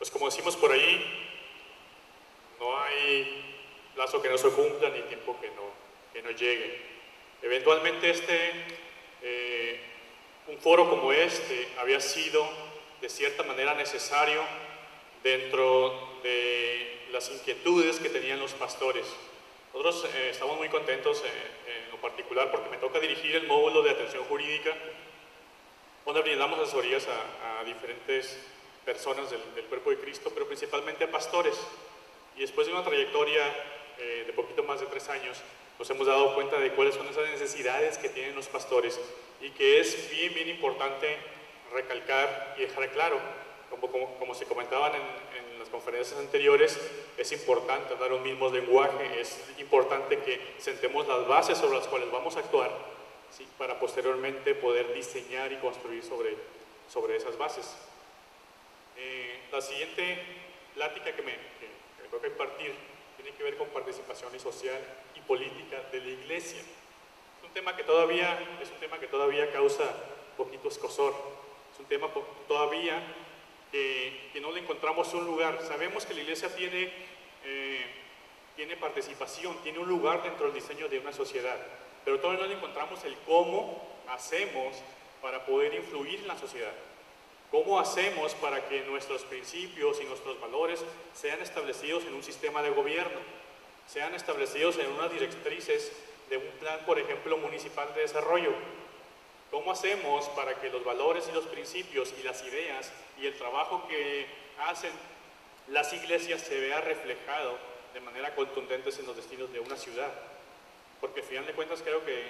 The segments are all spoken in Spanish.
pues como decimos por ahí, no hay plazo que no se cumpla ni tiempo que no llegue. Eventualmente un foro como este había sido de cierta manera necesario dentro de las inquietudes que tenían los pastores. Nosotros estamos muy contentos en lo particular porque me toca dirigir el módulo de atención jurídica, donde brindamos asesorías a diferentes personas del cuerpo de Cristo, pero principalmente a pastores. Y después de una trayectoria de poquito más de 3 años, nos hemos dado cuenta de cuáles son esas necesidades que tienen los pastores y que es bien importante recalcar y dejar claro. Como se comentaban en las conferencias anteriores, es importante hablar un mismo lenguaje, es importante que sentemos las bases sobre las cuales vamos a actuar, ¿sí?, para posteriormente poder diseñar y construir sobre esas bases. La siguiente plática que me toca impartir tiene que ver con participación social y política de la Iglesia. Es un tema que todavía causa poquito escozor, es un tema todavía que no le encontramos un lugar. Sabemos que la Iglesia tiene participación, tiene un lugar dentro del diseño de una sociedad, pero todavía no le encontramos el cómo hacemos para poder influir en la sociedad. ¿Cómo hacemos para que nuestros principios y nuestros valores sean establecidos en un sistema de gobierno? Sean establecidos en unas directrices de un plan, por ejemplo, municipal de desarrollo. ¿Cómo hacemos para que los valores y los principios y las ideas y el trabajo que hacen las iglesias se vea reflejado de manera contundente en los destinos de una ciudad? Porque al final de cuentas creo que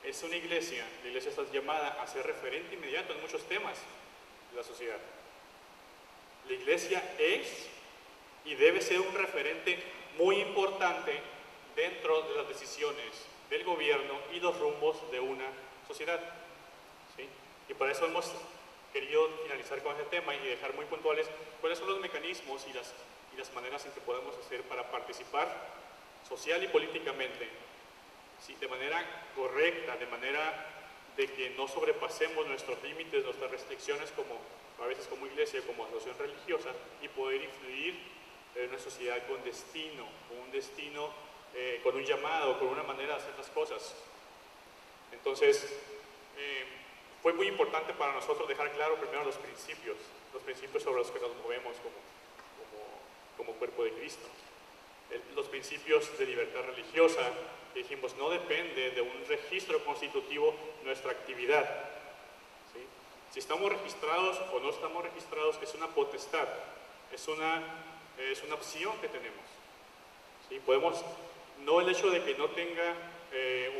es una iglesia, la iglesia está llamada a ser referente inmediato en muchos temas de la sociedad. La iglesia es y debe ser un referente muy importante dentro de las decisiones del gobierno y los rumbos de una sociedad, ¿sí? Y para eso hemos querido finalizar con este tema y dejar muy puntuales cuáles son los mecanismos y las maneras en que podemos hacer para participar social y políticamente, ¿sí?, de manera correcta, de manera de que no sobrepasemos nuestros límites, nuestras restricciones a veces como iglesia, como asociación religiosa, y poder influir en una sociedad con destino, con un llamado, con una manera de hacer las cosas. Entonces, fue muy importante para nosotros dejar claro primero los principios sobre los que nos movemos como cuerpo de Cristo. Los principios de libertad religiosa, que dijimos, no depende de un registro constitutivo nuestra actividad, ¿sí? Si estamos registrados o no estamos registrados es una potestad, es una opción que tenemos, ¿sí? No el hecho de que no tenga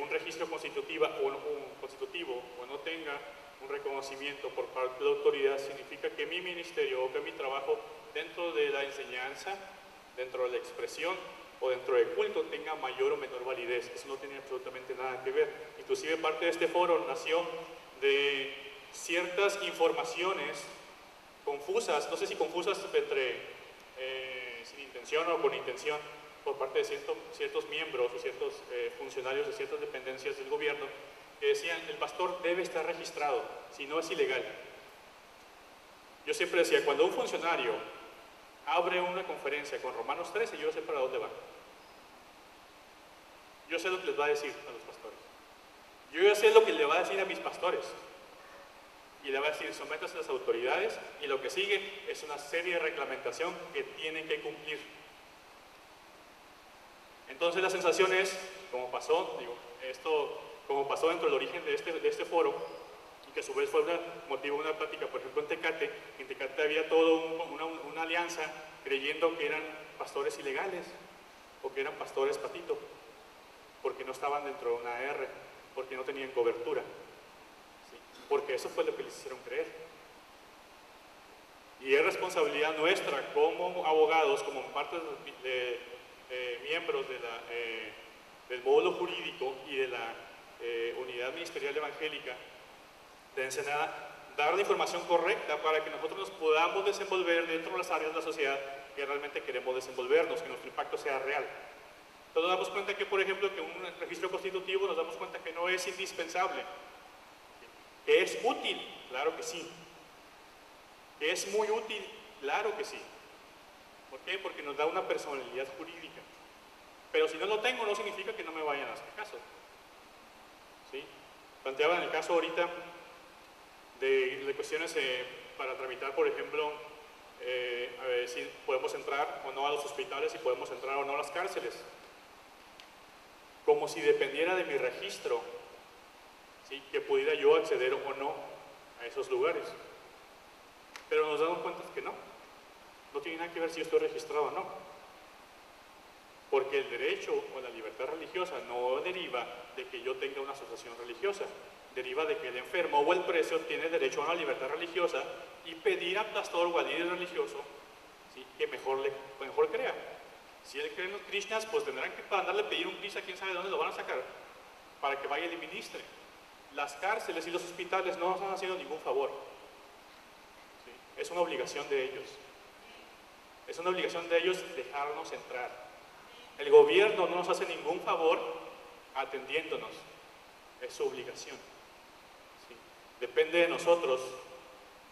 un registro constitutivo o no tenga un reconocimiento por parte de la autoridad significa que mi ministerio o que mi trabajo dentro de la enseñanza, dentro de la expresión o dentro del culto tenga mayor o menor validez. Eso no tiene absolutamente nada que ver. Inclusive parte de este foro nació de ciertas informaciones confusas, no sé si confusas sin intención o con intención, por parte de ciertos miembros o ciertos funcionarios de ciertas dependencias del gobierno, que decían, el pastor debe estar registrado, si no es ilegal. Yo siempre decía, cuando un funcionario abre una conferencia con Romanos 13, yo sé para dónde va. Yo sé lo que les va a decir a los pastores. Yo ya sé lo que le va a decir a mis pastores. Y le va a decir, sométase a las autoridades, y lo que sigue es una serie de reglamentación que tienen que cumplir. Entonces la sensación es, como pasó dentro del origen de este foro, y que a su vez fue motivo de una plática, por ejemplo en Tecate había toda una alianza creyendo que eran pastores ilegales, o que eran pastores patito, porque no estaban dentro de una AR, porque no tenían cobertura, ¿sí? Porque eso fue lo que les hicieron creer. Y es responsabilidad nuestra como abogados, como parte de miembros del módulo jurídico y de la unidad ministerial evangélica de Ensenada, dar la información correcta para que nosotros nos podamos desenvolver dentro de las áreas de la sociedad que realmente queremos desenvolvernos, que nuestro impacto sea real. Entonces nos damos cuenta que, por ejemplo, que un registro constitutivo nos damos cuenta que no es indispensable, que es útil, claro que sí, que es muy útil, claro que sí, ¿Por qué? Porque nos da una personalidad jurídica. Pero si no lo tengo, no significa que no me vayan a hacer caso. ¿Sí? Planteaba en el caso ahorita de cuestiones para tramitar, por ejemplo, a ver si podemos entrar o no a los hospitales, si podemos entrar o no a las cárceles. Como si dependiera de mi registro, ¿sí?, que pudiera yo acceder o no a esos lugares. Pero nos damos cuenta que no. No tiene nada que ver si yo estoy registrado o no. Porque el derecho o la libertad religiosa no deriva de que yo tenga una asociación religiosa. Deriva de que el enfermo o el preso tiene derecho a una libertad religiosa y pedir al pastor o al líder religioso, ¿sí?, que mejor crea. Si él cree en los Krishnas, pues tendrán que mandarle pedir un Krishna, quién sabe de dónde lo van a sacar, para que vaya y le ministre. Las cárceles y los hospitales no nos han haciendo ningún favor. ¿Sí? Es una obligación de ellos. Es una obligación de ellos dejarnos entrar. El gobierno no nos hace ningún favor atendiéndonos. Es su obligación. ¿Sí? Depende de nosotros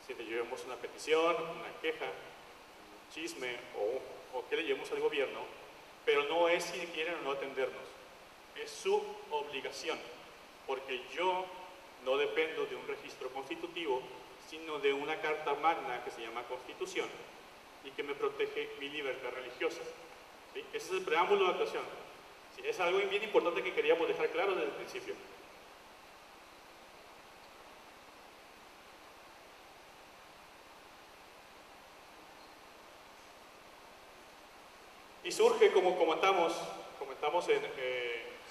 si le llevemos una petición, una queja, un chisme o que le llevemos al gobierno, pero no es si quieren o no atendernos. Es su obligación, porque yo no dependo de un registro constitutivo, sino de una carta magna que se llama Constitución y que me protege mi libertad religiosa. ¿Sí? Ese es el preámbulo de la actuación. ¿Sí? Es algo bien importante que queríamos dejar claro desde el principio. Y surge, como comentamos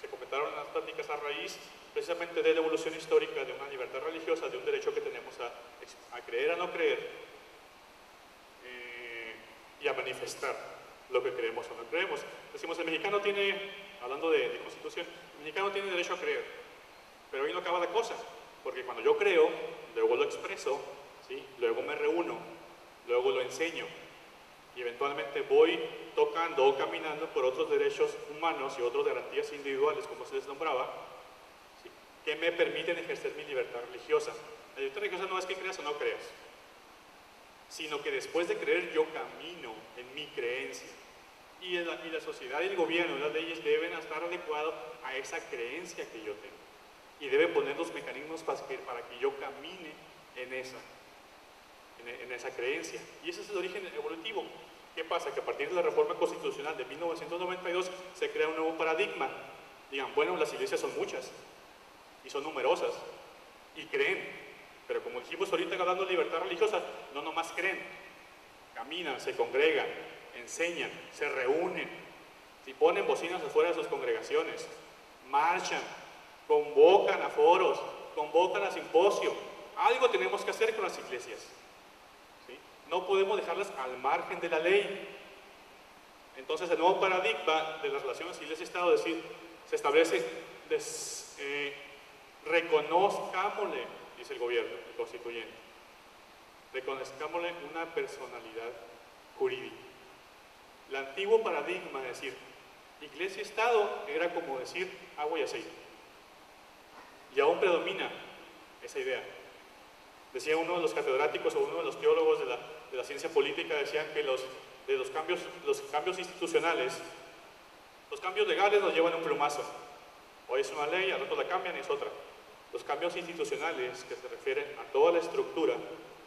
se comentaron en las pláticas a raíz precisamente de la evolución histórica de una libertad religiosa, de un derecho que tenemos a creer, a no creer, y a manifestar lo que creemos o no creemos. Decimos, el mexicano tiene, hablando de constitución, el mexicano tiene derecho a creer, pero ahí no acaba la cosa, porque cuando yo creo, luego lo expreso, ¿sí?, luego me reúno, luego lo enseño, y eventualmente voy tocando o caminando por otros derechos humanos y otras garantías individuales, como se les nombraba, ¿sí?, que me permiten ejercer mi libertad religiosa. La libertad religiosa no es que creas o no creas, sino que después de creer yo camino en mi creencia. Y la sociedad y el gobierno y las leyes deben estar adecuados a esa creencia que yo tengo. Y deben poner los mecanismos para que yo camine en esa creencia. Y ese es el origen evolutivo. ¿Qué pasa? Que a partir de la reforma constitucional de 1992 se crea un nuevo paradigma. Digan, bueno, las iglesias son muchas y son numerosas y creen, pero como dijimos ahorita hablando de libertad religiosa, no nomás creen, caminan, se congregan, enseñan, se reúnen, si ponen bocinas afuera de sus congregaciones, marchan, convocan a foros, convocan a simposios. Algo tenemos que hacer con las iglesias. ¿Sí? No podemos dejarlas al margen de la ley. Entonces el nuevo paradigma de las relaciones iglesia-estado, es decir, se establece, reconozcámosle, dice el gobierno, el constituyente, reconozcámosle una personalidad jurídica. El antiguo paradigma, es decir, iglesia-estado, era como decir agua y aceite. Y aún predomina esa idea. Decía uno de los catedráticos o uno de los teólogos de la ciencia política, decían que los cambios institucionales, los cambios legales nos llevan a un plumazo. Hoy es una ley, al rato la cambian y es otra. Los cambios institucionales, que se refieren a toda la estructura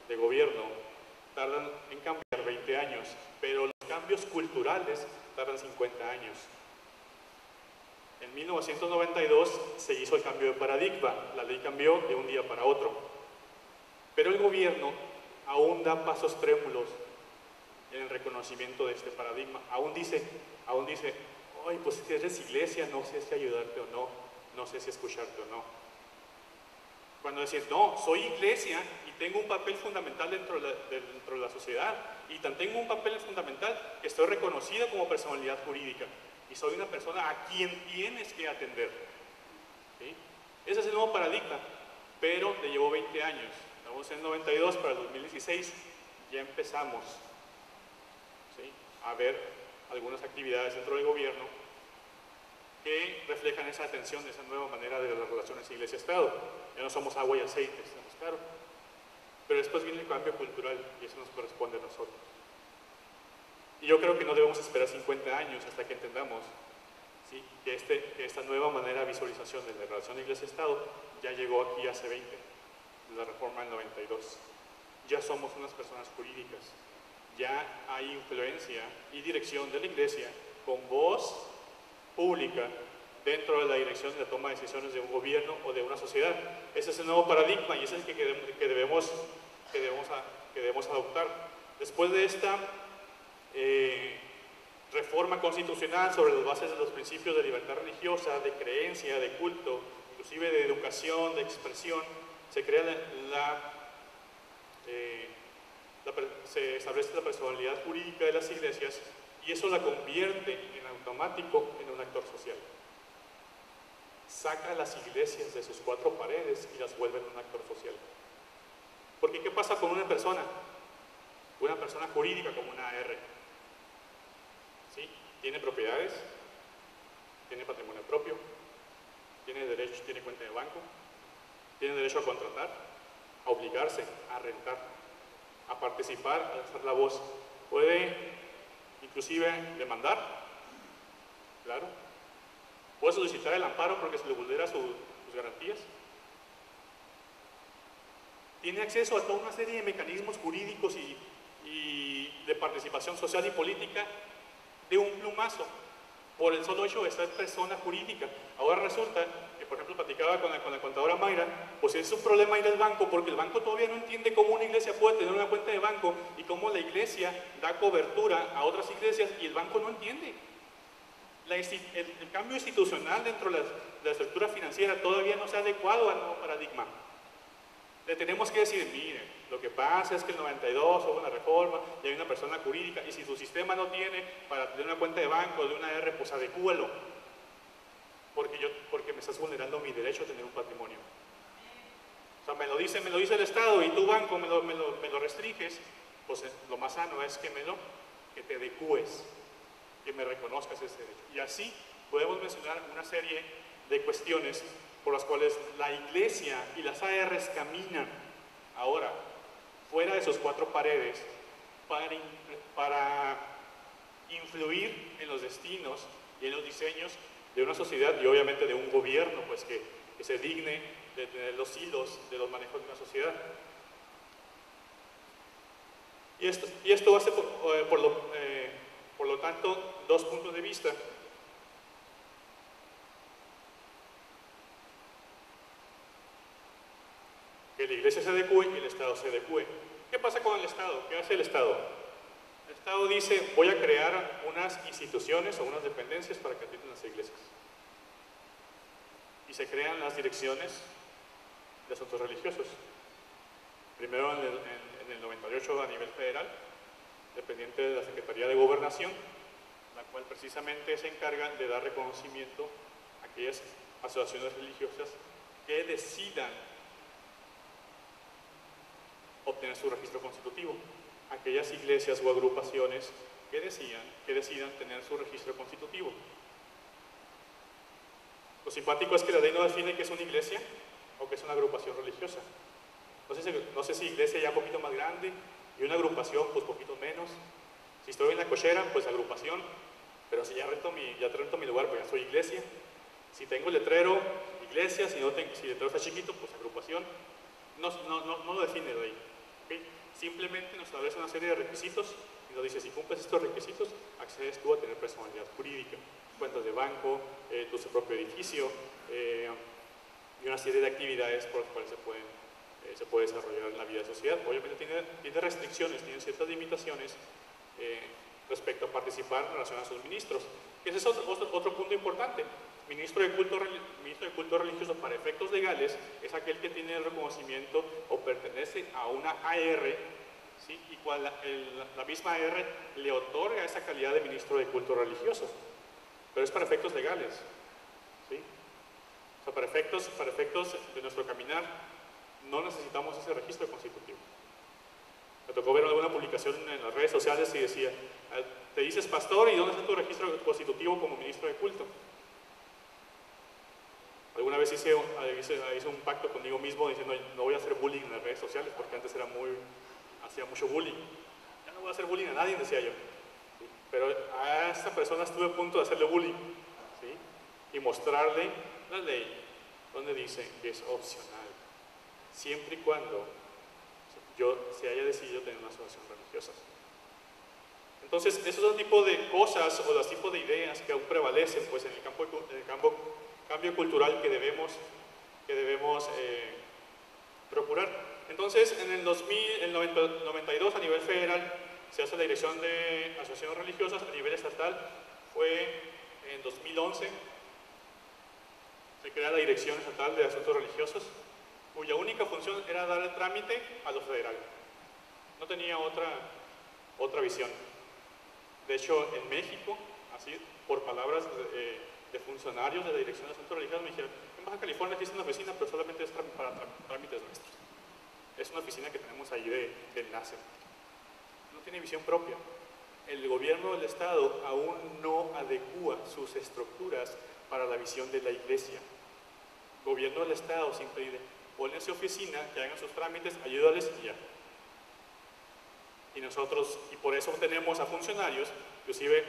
de gobierno, tardan en cambiar 20 años, pero los cambios culturales tardan 50 años. En 1992 se hizo el cambio de paradigma, la ley cambió de un día para otro. Pero el gobierno aún da pasos trémulos en el reconocimiento de este paradigma. Aún dice, ay, pues si eres iglesia, no sé si ayudarte o no, no sé si escucharte o no. Cuando decís, no, soy iglesia y tengo un papel fundamental dentro de la sociedad, y tan tengo un papel fundamental que estoy reconocido como personalidad jurídica, y soy una persona a quien tienes que atender. ¿Sí? Ese es el nuevo paradigma, pero le llevó 20 años. Estamos en el 92, para el 2016 ya empezamos, ¿sí?, a ver algunas actividades dentro del gobierno que reflejan esa atención, esa nueva manera de las relaciones iglesia-estado. Ya no somos agua y aceite, estamos claros. Pero después viene el cambio cultural y eso nos corresponde a nosotros. Y yo creo que no debemos esperar 50 años hasta que entendamos, ¿sí?, que esta nueva manera de visualización de la relación Iglesia-Estado ya llegó aquí hace 20, de la reforma del 92. Ya somos unas personas jurídicas, ya hay influencia y dirección de la Iglesia con voz pública dentro de la dirección de la toma de decisiones de un gobierno o de una sociedad. Ese es el nuevo paradigma y ese es el que debemos adoptar. Después de esta reforma constitucional sobre las bases de los principios de libertad religiosa, de creencia, de culto, inclusive de educación, de expresión, se crea se establece la personalidad jurídica de las iglesias y eso la convierte en automático en un actor social. Saca a las iglesias de sus cuatro paredes y las vuelve en un actor social. Porque ¿qué pasa con una persona? Una persona jurídica como una AR. ¿Sí? Tiene propiedades, tiene patrimonio propio, tiene derecho, tiene cuenta de banco, tiene derecho a contratar, a obligarse, a rentar, a participar, a alzar la voz. Puede inclusive demandar, claro. Puede solicitar el amparo porque se le vulnera sus garantías. Tiene acceso a toda una serie de mecanismos jurídicos y de participación social y política de un plumazo, por el solo hecho de ser persona jurídica. Ahora resulta que, por ejemplo, platicaba con la contadora Mayra, pues es un problema ir al banco, porque el banco todavía no entiende cómo una iglesia puede tener una cuenta de banco y cómo la iglesia da cobertura a otras iglesias y el banco no entiende. El cambio institucional dentro de la estructura financiera todavía no se ha adecuado al nuevo paradigma. Le tenemos que decir, mire, lo que pasa es que el 92 hubo una reforma y hay una persona jurídica y si su sistema no tiene para tener una cuenta de banco o de una R, pues adecúalo. Porque me estás vulnerando mi derecho a tener un patrimonio. O sea, me lo dice el Estado y tu banco me lo restringes, pues lo más sano es que te adecúes, que me reconozcas ese derecho. Y así podemos mencionar una serie de cuestiones por las cuales la iglesia y las ARs caminan ahora fuera de sus cuatro paredes para influir en los destinos y en los diseños de una sociedad y obviamente de un gobierno pues que se digne de tener los hilos de los manejos de una sociedad. Y esto hace por lo tanto dos puntos de vista. Que la iglesia se adecue y el Estado se adecue. ¿Qué pasa con el Estado? ¿Qué hace el Estado? El Estado dice, voy a crear unas instituciones o unas dependencias para que atiendan las iglesias. Y se crean las direcciones de asuntos religiosos. Primero en el 98 a nivel federal, dependiente de la Secretaría de Gobernación, la cual precisamente se encarga de dar reconocimiento a aquellas asociaciones religiosas que decidan obtener su registro constitutivo. Aquellas iglesias o agrupaciones que decidan tener su registro constitutivo. Lo simpático es que la ley no define qué es una iglesia o qué es una agrupación religiosa. No sé si iglesia ya un poquito más grande y una agrupación pues poquito menos. Si estoy en la cochera, pues agrupación, pero si ya te rento mi lugar, pues ya soy iglesia. Si tengo el letrero, iglesia, si el letrero está chiquito, pues agrupación. No lo define la ley. ¿Okay? Simplemente nos establece una serie de requisitos y nos dice, si cumples estos requisitos, accedes tú a tener personalidad jurídica, cuentas de banco, tu propio edificio y una serie de actividades por las cuales se puede desarrollar la vida de sociedad. Obviamente tiene restricciones, tiene ciertas limitaciones respecto a participar en relación a sus ministros, que ese es otro punto importante. Ministro de culto religioso para efectos legales es aquel que tiene el reconocimiento o pertenece a una AR, ¿sí? Y cual la misma AR le otorga esa calidad de ministro de culto religioso, pero es para efectos legales, ¿sí? O sea, para efectos de nuestro caminar no necesitamos ese registro constitutivo. Me tocó ver alguna publicación en las redes sociales y decía, te dices pastor y ¿dónde está tu registro constitutivo como ministro de culto? Alguna vez hice un pacto conmigo mismo diciendo no voy a hacer bullying en las redes sociales porque antes hacía mucho bullying. Ya no voy a hacer bullying a nadie, decía yo. ¿Sí? pero a esta persona estuve a punto de hacerle bullying, ¿sí? Y mostrarle la ley donde dice que es opcional, siempre y cuando yo se haya decidido tener una asociación religiosa. Entonces, esos son tipos de cosas o los tipos de ideas que aún prevalecen pues, en el cambio cultural que debemos procurar. Entonces, en el 92 a nivel federal se hace la dirección de asociaciones religiosas, a nivel estatal fue en 2011, se crea la Dirección Estatal de Asuntos Religiosos, cuya única función era dar el trámite a lo federal. No tenía otra visión. De hecho, en México, así por palabras de funcionarios de la Dirección de Asuntos Religiosos, me dijeron, en Baja California existe una oficina, pero solamente es para trámites nuestros. Es una oficina que tenemos ahí de enlace. No tiene visión propia. El gobierno del Estado aún no adecúa sus estructuras para la visión de la Iglesia. El gobierno del Estado siempre dice, ponle su oficina, que hagan sus trámites, ayúdales y ya. Y nosotros, y por eso tenemos a funcionarios, inclusive,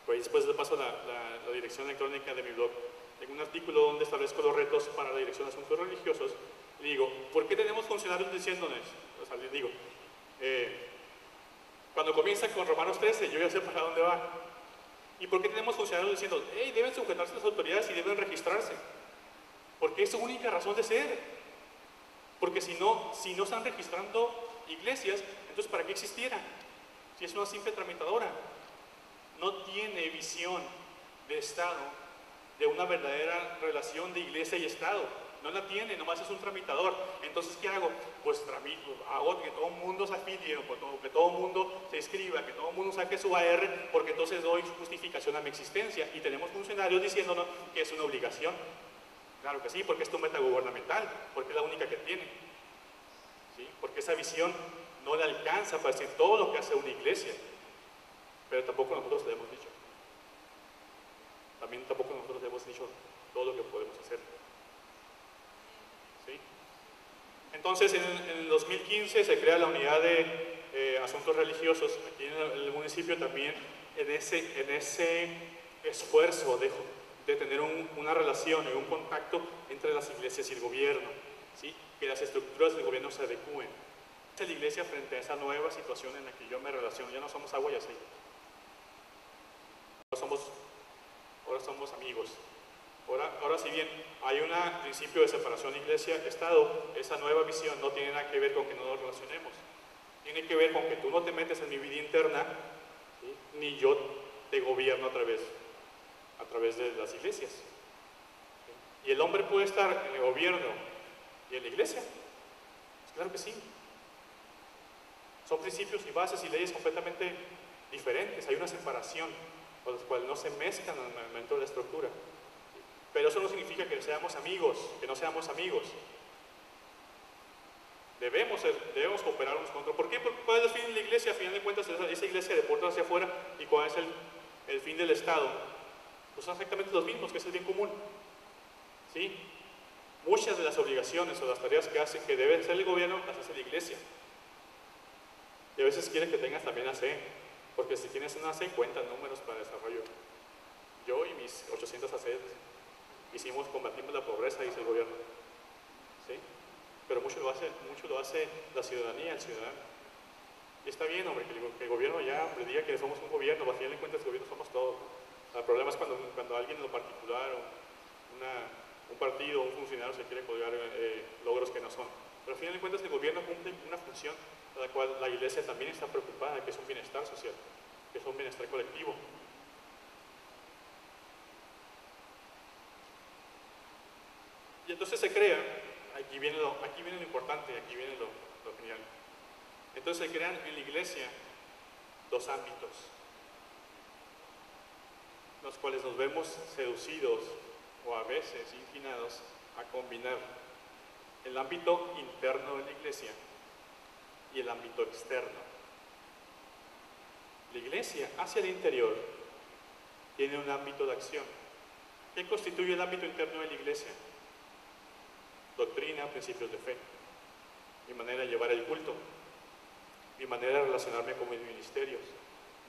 pues después le paso la dirección electrónica de mi blog, tengo un artículo donde establezco los retos para la Dirección de Asuntos Religiosos, y digo, ¿por qué tenemos funcionarios diciéndonos? O sea, les digo, cuando comienza con Romanos 13, yo ya sé para dónde va. ¿Y por qué tenemos funcionarios diciendo, hey, deben sujetarse a las autoridades y deben registrarse? Porque es su única razón de ser. Porque si no están registrando iglesias, entonces ¿para qué existiera? Si es una simple tramitadora. No tiene visión de Estado, de una verdadera relación de iglesia y Estado. No la tiene, nomás es un tramitador. Entonces, ¿qué hago? Pues tramito, hago que todo el mundo se afilie, que todo el mundo se inscriba, que todo el mundo saque su AR, porque entonces doy justificación a mi existencia. Y tenemos funcionarios diciéndonos que es una obligación. Claro que sí, porque es tu meta gubernamental, porque es la única que tiene. ¿Sí? Porque esa visión no le alcanza para decir todo lo que hace una iglesia. Pero tampoco nosotros le hemos dicho. También tampoco nosotros le hemos dicho todo lo que podemos hacer. ¿Sí? Entonces, en el 2015 se crea la unidad de asuntos religiosos aquí en el municipio también, en ese esfuerzo de tener una relación y un contacto entre las iglesias y el gobierno, ¿sí? Que las estructuras del gobierno se adecúen. La iglesia frente a esa nueva situación en la que yo me relaciono, ya no somos agua y aceite, ahora somos amigos. Ahora, si bien hay un principio de separación iglesia-estado, esa nueva visión no tiene nada que ver con que no nos relacionemos. Tiene que ver con que tú no te metes en mi vida interna, ¿sí? Ni yo te gobierno a través de las iglesias. ¿Sí? ¿Y el hombre puede estar en el gobierno y en la iglesia? Pues claro que sí. Son principios y bases y leyes completamente diferentes. Hay una separación con las cuales no se mezclan dentro de la estructura. Pero eso no significa que seamos amigos, que no seamos amigos. Debemos cooperar unos con otros. ¿Por qué? Porque ¿cuál es el fin de la iglesia? A final de cuentas, esa iglesia de puertas hacia afuera. ¿Y cuál es el fin del Estado? Pues son exactamente los mismos, que es el bien común. ¿Sí? Muchas de las obligaciones o las tareas que debe hacer el gobierno las hace la iglesia. Y a veces quiere que tengas también AC, porque si tienes una AC cuentan números para desarrollo. Yo y mis 800 AC combatimos la pobreza, dice el gobierno. ¿Sí? Pero mucho lo hace la ciudadanía, el ciudadano. Y está bien, hombre, que el gobierno ya diga que somos un gobierno, al final de cuentas el gobierno somos todos. El problema es cuando alguien en lo particular, un partido, un funcionario se quiere colgar logros que no son. Pero al final de cuentas el gobierno cumple una función a la cual la iglesia también está preocupada, que es un bienestar social, que es un bienestar colectivo. Y entonces se crea, aquí viene lo importante, aquí viene lo genial. Entonces se crean en la iglesia dos ámbitos, los cuales nos vemos seducidos o a veces inclinados a combinar el ámbito interno de la iglesia y el ámbito externo. La iglesia hacia el interior tiene un ámbito de acción. ¿Qué constituye el ámbito interno de la iglesia? Doctrina, principios de fe, mi manera de llevar el culto, mi manera de relacionarme con mis ministerios,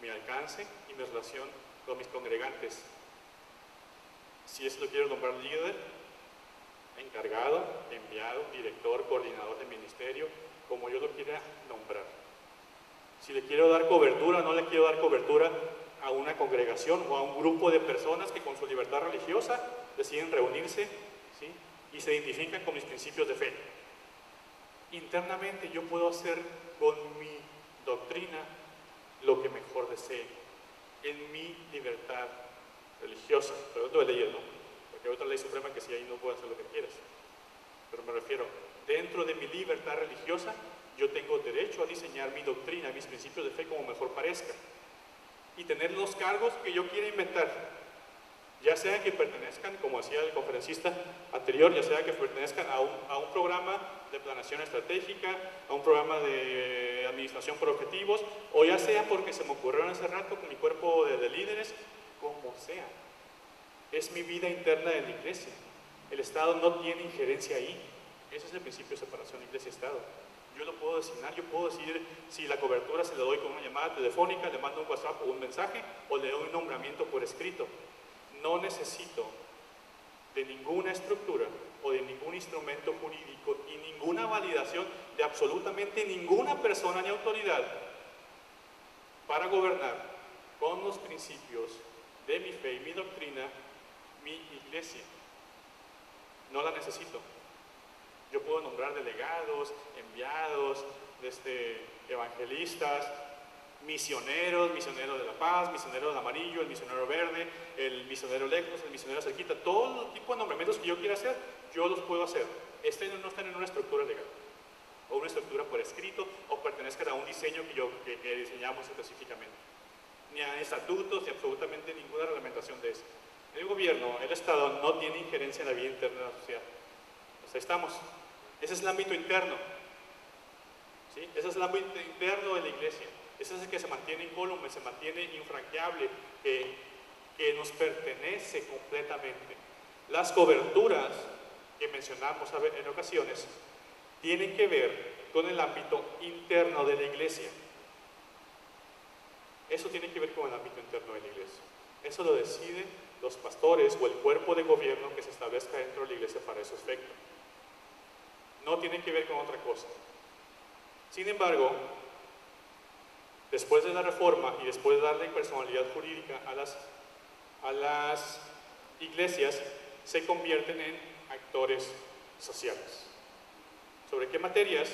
mi alcance y mi relación con mis congregantes. Si es lo quiero nombrar líder, encargado, enviado, director, coordinador de ministerio, como yo lo quiera nombrar. Si le quiero dar cobertura o no le quiero dar cobertura a una congregación o a un grupo de personas que con su libertad religiosa deciden reunirse, ¿sí?, y se identifican con mis principios de fe. Internamente yo puedo hacer con mi doctrina lo que mejor desee, en mi libertad religiosa, pero no de leyes, ¿no? Porque hay otra ley suprema que si ahí no puedo hacer lo que quieras. Pero me refiero, dentro de mi libertad religiosa, yo tengo derecho a diseñar mi doctrina, mis principios de fe como mejor parezca. Y tener los cargos que yo quiera inventar. Ya sea que pertenezcan, como decía el conferencista anterior, ya sea que pertenezcan a un programa de planeación estratégica, a un programa de administración por objetivos, o ya sea porque se me ocurrieron hace rato con mi cuerpo de líderes, como sea. Es mi vida interna de la iglesia. El Estado no tiene injerencia ahí. Ese es el principio de separación iglesia-Estado. Yo lo puedo designar, yo puedo decidir si la cobertura se la doy con una llamada telefónica, le mando un WhatsApp o un mensaje, o le doy un nombramiento por escrito. No necesito de ninguna estructura o de ningún instrumento jurídico y ninguna validación de absolutamente ninguna persona ni autoridad para gobernar con los principios de mi fe y mi doctrina, mi iglesia. No la necesito. Yo puedo nombrar delegados, enviados, evangelistas, misioneros, misionero de la paz, misionero del amarillo, el misionero verde, el misionero lejos, el misionero cerquita, todo tipo de nombramientos que yo quiera hacer, yo los puedo hacer. No están en una estructura legal, o una estructura por escrito, o pertenezcan a un diseño que diseñamos específicamente. Ni a estatutos, ni absolutamente ninguna reglamentación de eso. El gobierno, el Estado, no tiene injerencia en la vida interna de la sociedad. Pues ahí estamos. Ese es el ámbito interno. ¿Sí? Ese es el ámbito interno de la iglesia. Ese es el que se mantiene incólume, se mantiene infranqueable, que nos pertenece completamente. Las coberturas que mencionamos en ocasiones tienen que ver con el ámbito interno de la iglesia. Eso tiene que ver con el ámbito interno de la iglesia. Eso lo deciden los pastores o el cuerpo de gobierno que se establezca dentro de la iglesia para esos efectos. No tiene que ver con otra cosa. Sin embargo, después de la reforma y después de darle personalidad jurídica a las iglesias, se convierten en actores sociales. ¿Sobre qué materias?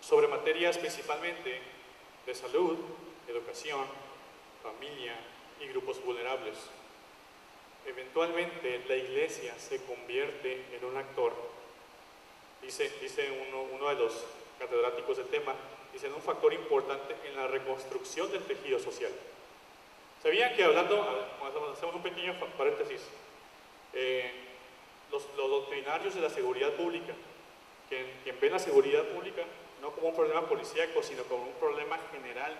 Sobre materias principalmente de salud, educación, familia y grupos vulnerables. Eventualmente la iglesia se convierte en un actor, dice uno de los catedráticos del tema, dice, en un factor importante en la reconstrucción del tejido social. ¿Sabían que hacemos un pequeño paréntesis, los doctrinarios de la seguridad pública, quien ven la seguridad pública no como un problema policíaco, sino como un problema general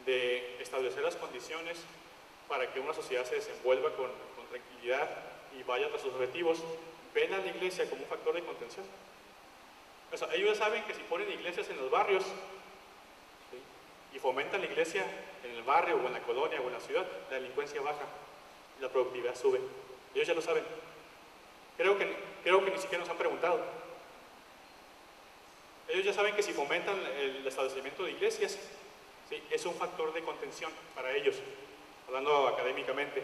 de establecer las condiciones para que una sociedad se desenvuelva con tranquilidad y vaya tras sus objetivos, ven a la iglesia como un factor de contención? O sea, ellos saben que si ponen iglesias en los barrios, ¿sí?, y fomentan la iglesia en el barrio o en la colonia o en la ciudad, la delincuencia baja y la productividad sube. Ellos ya lo saben. Creo que ni siquiera nos han preguntado. Ellos ya saben que si fomentan el establecimiento de iglesias, ¿sí?, es un factor de contención para ellos, hablando académicamente.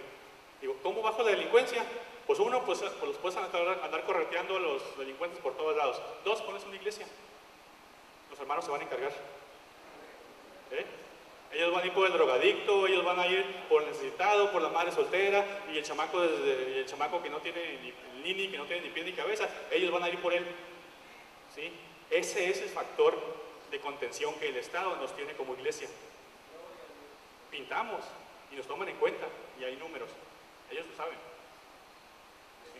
Digo, ¿cómo bajo la delincuencia? Pues uno, pues los puedes andar correteando a los delincuentes por todos lados. Dos, pones una iglesia. Los hermanos se van a encargar. Ellos van a ir por el drogadicto, ellos van a ir por el necesitado, por la madre soltera, y el chamaco que no tiene ni nini, que no tiene ni pie ni cabeza, ellos van a ir por él. ¿Sí? Ese es el factor de contención que el Estado nos tiene como iglesia. Pintamos y nos toman en cuenta, y hay números. Ellos lo saben. ¿Sí?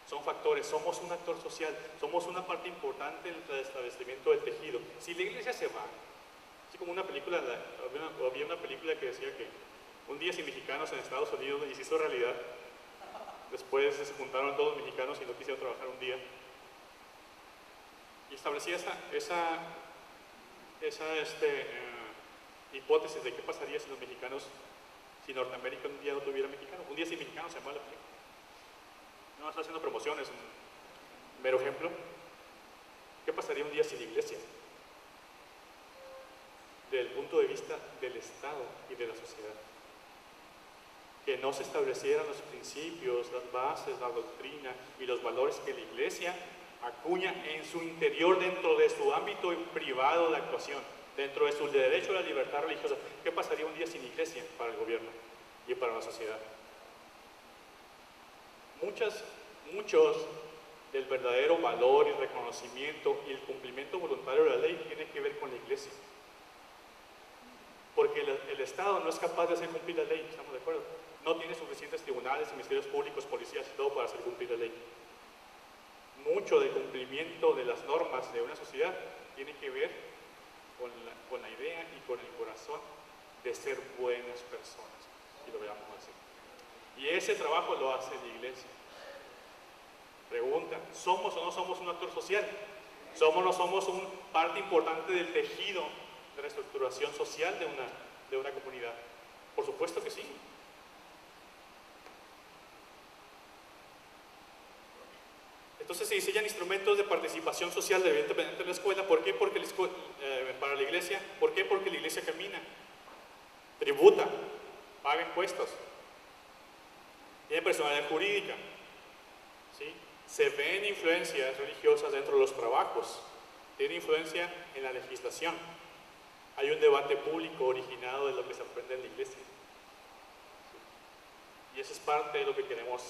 Son factores, somos un actor social, somos una parte importante del establecimiento del tejido. Si la iglesia se va, así como una película, había una película que decía que un día sin mexicanos en Estados Unidos, y se hizo realidad. Después se juntaron todos los mexicanos y no quisieron trabajar un día. Y establecía hipótesis de qué pasaría si los mexicanos, si Norteamérica un día no tuviera mexicanos, un día sin mexicanos se llama la película. No está haciendo promociones, un mero ejemplo. ¿Qué pasaría un día sin iglesia? Desde el punto de vista del Estado y de la sociedad. Que no se establecieran los principios, las bases, la doctrina y los valores que la iglesia acuña en su interior, dentro de su ámbito privado de actuación, dentro de su derecho a la libertad religiosa. ¿Qué pasaría un día sin iglesia para el gobierno y para la sociedad? Muchos del verdadero valor y reconocimiento y el cumplimiento voluntario de la ley tiene que ver con la iglesia. Porque el Estado no es capaz de hacer cumplir la ley, ¿estamos de acuerdo? No tiene suficientes tribunales, ministerios públicos, policías y todo para hacer cumplir la ley. Mucho del cumplimiento de las normas de una sociedad tiene que ver con la idea y con el corazón de ser buenas personas, y lo veamos así. Y ese trabajo lo hace la iglesia. Pregunta, ¿somos o no somos un actor social? ¿Somos o no somos una parte importante del tejido de la estructuración social de una comunidad? Por supuesto que sí. Entonces se diseñan instrumentos de participación social de vida independiente en la escuela. ¿Por qué? Porque para la iglesia. ¿Por qué? Porque la iglesia camina, tributa, paga impuestos, tiene personalidad jurídica, ¿sí? Se ven influencias religiosas dentro de los trabajos, tiene influencia en la legislación. Hay un debate público originado de lo que se aprende en la iglesia. ¿Sí? Y eso es parte de lo que queremos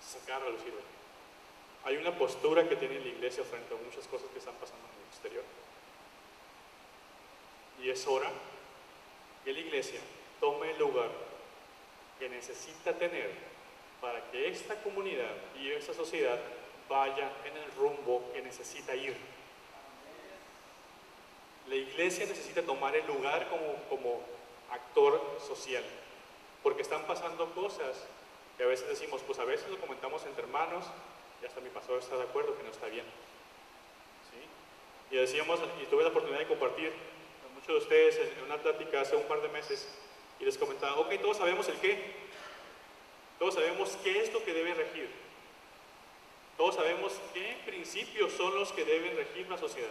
sacar a lucir hoy. Hay una postura que tiene la iglesia frente a muchas cosas que están pasando en el exterior. Y es hora que la iglesia tome el lugar que necesita tener para que esta comunidad y esta sociedad vaya en el rumbo que necesita ir. La iglesia necesita tomar el lugar como actor social, porque están pasando cosas que a veces decimos, pues a veces lo comentamos entre hermanos, y hasta mi pastor está de acuerdo que no está bien. ¿Sí? Y decíamos, y tuve la oportunidad de compartir con muchos de ustedes en una plática hace un par de meses, y les comentaba, ok, todos sabemos el qué, todos sabemos qué es lo que debe regir, todos sabemos qué principios son los que deben regir la sociedad.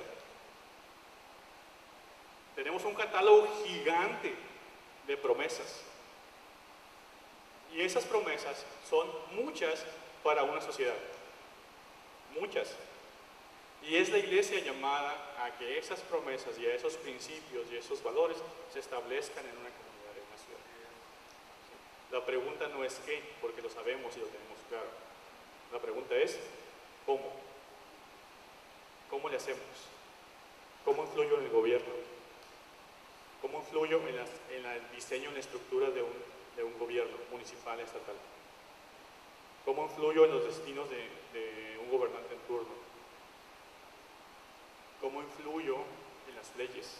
Tenemos un catálogo gigante de promesas, y esas promesas son muchas para una sociedad. Muchas. Y es la iglesia llamada a que esas promesas y a esos principios y esos valores se establezcan en una comunidad, en una ciudad. La pregunta no es qué, porque lo sabemos y lo tenemos claro. La pregunta es ¿cómo? ¿Cómo le hacemos? ¿Cómo influyo en el gobierno? ¿Cómo influyo en el diseño, en la estructura de un gobierno municipal y estatal? ¿Cómo influyo en los destinos de un gobernante en turno? ¿Cómo influyo en las leyes?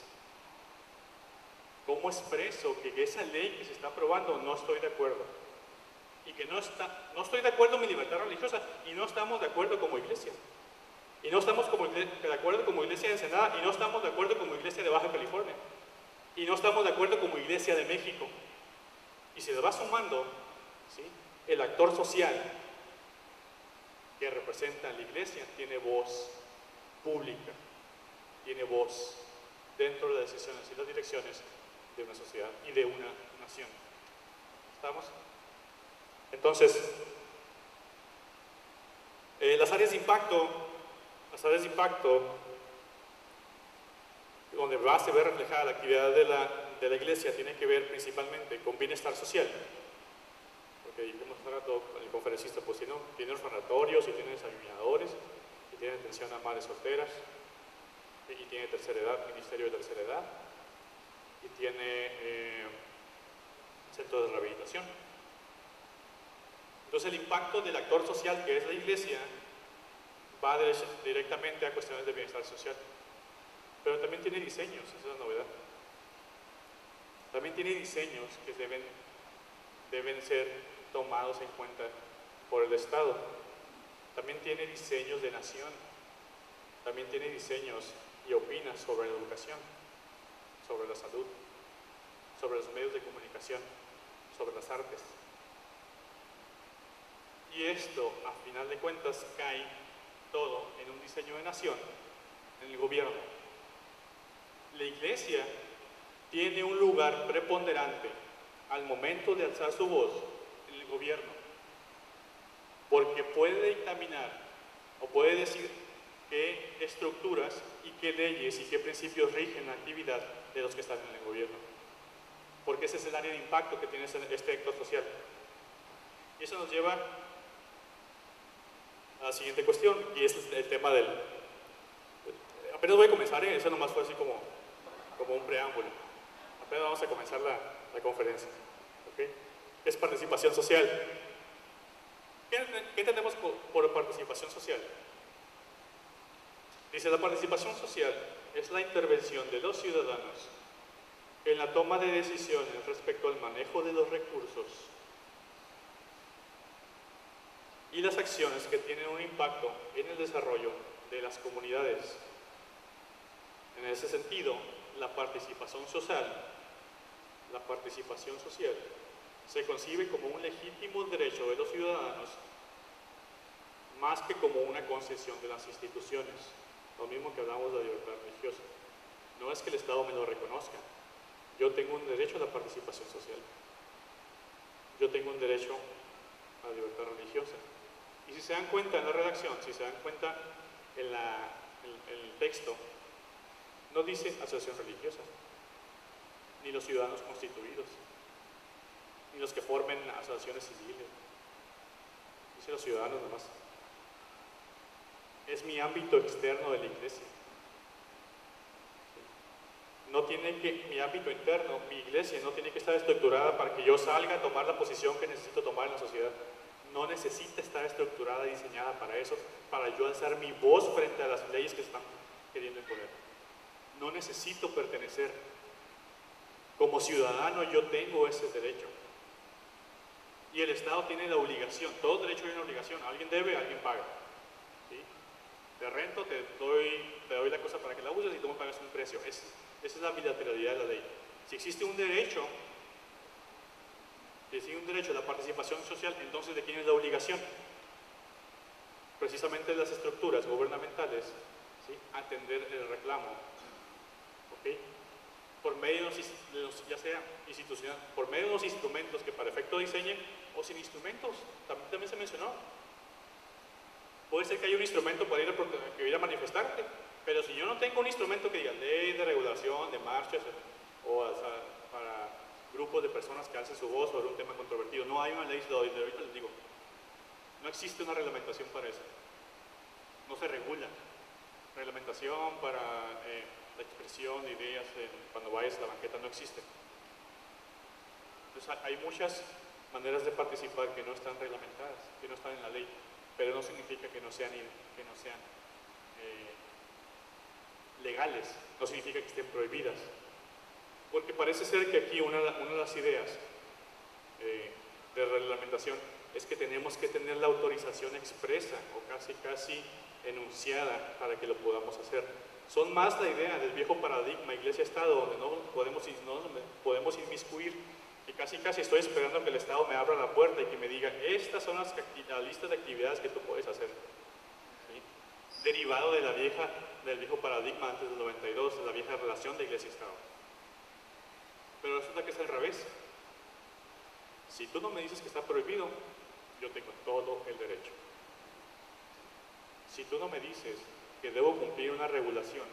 ¿Cómo expreso que esa ley que se está aprobando no estoy de acuerdo? Y que no estoy de acuerdo en mi libertad religiosa, y no estamos de acuerdo como iglesia. Y no estamos de acuerdo como iglesia de Ensenada, y no estamos de acuerdo como iglesia de Baja California. Y no estamos de acuerdo como iglesia de México. Y se le va sumando, ¿sí?, el actor social que representa a la iglesia tiene voz pública, tiene voz dentro de las decisiones y las direcciones de una sociedad y de una nación. ¿Estamos? Entonces, las áreas de impacto, donde se ve reflejada la actividad de la iglesia, tiene que ver principalmente con bienestar social. Porque dijimos hace rato, el conferencista pues tiene orfanatorios, y tiene desayunadores, y tiene atención a madres solteras, y tiene tercera edad, ministerio de tercera edad, y tiene centros de rehabilitación. Entonces el impacto del actor social que es la iglesia va directamente a cuestiones de bienestar social, pero también tiene diseños, esa es la novedad. También tiene diseños que deben ser tomados en cuenta por el Estado. También tiene diseños de nación, también tiene diseños y opina sobre la educación. sobre la salud, sobre los medios de comunicación, sobre las artes. Y esto, a final de cuentas, cae todo en un diseño de nación, en el gobierno. La Iglesia tiene un lugar preponderante al momento de alzar su voz en el gobierno, porque puede dictaminar o puede decir qué estructuras y qué leyes y qué principios rigen la actividad de los que están en el gobierno, porque ese es el área de impacto que tiene este actor social. Y eso nos lleva a la siguiente cuestión, y es el tema del... Apenas voy a comenzar, eso nomás fue así como un preámbulo. Apenas vamos a comenzar la conferencia. ¿Okay? Es participación social. ¿Qué entendemos por participación social? Dice, la participación social es la intervención de los ciudadanos en la toma de decisiones respecto al manejo de los recursos y las acciones que tienen un impacto en el desarrollo de las comunidades. En ese sentido, la participación social se concibe como un legítimo derecho de los ciudadanos más que como una concesión de las instituciones. Lo mismo que hablamos de la libertad religiosa. No es que el Estado me lo reconozca. Yo tengo un derecho a la participación social. Yo tengo un derecho a la libertad religiosa. Y si se dan cuenta en la redacción, si se dan cuenta en el texto, no dice asociación religiosa, ni los ciudadanos constituidos, ni los que formen asociaciones civiles. Dice los ciudadanos nomás. Es mi ámbito externo de la Iglesia. No tiene que, mi ámbito interno, mi iglesia, no tiene que estar estructurada para que yo salga a tomar la posición que necesito tomar en la sociedad. No necesita estar estructurada y diseñada para eso, para yo alzar mi voz frente a las leyes que están queriendo imponer. No necesito pertenecer. Como ciudadano yo tengo ese derecho. Y el Estado tiene la obligación, todo derecho tiene una obligación. Alguien debe, alguien paga. ¿Sí? Te rento, te doy la cosa para que la uses y tú me pagas un precio. Esa es la bilateralidad de la ley. Si existe un derecho a la participación social, entonces ¿de quién es la obligación? Precisamente de las estructuras gubernamentales, ¿sí? Atender el reclamo. ¿Okay? Por medio de los, ya sea institucional, por medio de los instrumentos que para efecto diseñen o sin instrumentos, también se mencionó. Puede ser que haya un instrumento para ir a manifestarte, pero si yo no tengo un instrumento que diga ley de regulación de marchas o para grupos de personas que alcen su voz sobre un tema controvertido, no hay una ley, ahorita les digo, no existe una reglamentación para eso, no se regula. Reglamentación para la expresión de ideas cuando vayas a la banqueta no existe. Entonces hay muchas maneras de participar que no están reglamentadas, que no están en la ley, pero no significa que no sean legales, no significa que estén prohibidas. Porque parece ser que aquí una de las ideas de reglamentación es que tenemos que tener la autorización expresa o casi enunciada para que lo podamos hacer. Son más la idea del viejo paradigma Iglesia-Estado, donde no podemos inmiscuir, y casi estoy esperando que el Estado me abra la puerta y que me diga, estas son las listas de actividades que tú puedes hacer. ¿Sí? Derivado del viejo paradigma antes del 92, de la vieja relación de Iglesia-Estado. Pero resulta que es al revés. Si tú no me dices que está prohibido, yo tengo todo el derecho. Si tú no me dices que debo cumplir una regulación,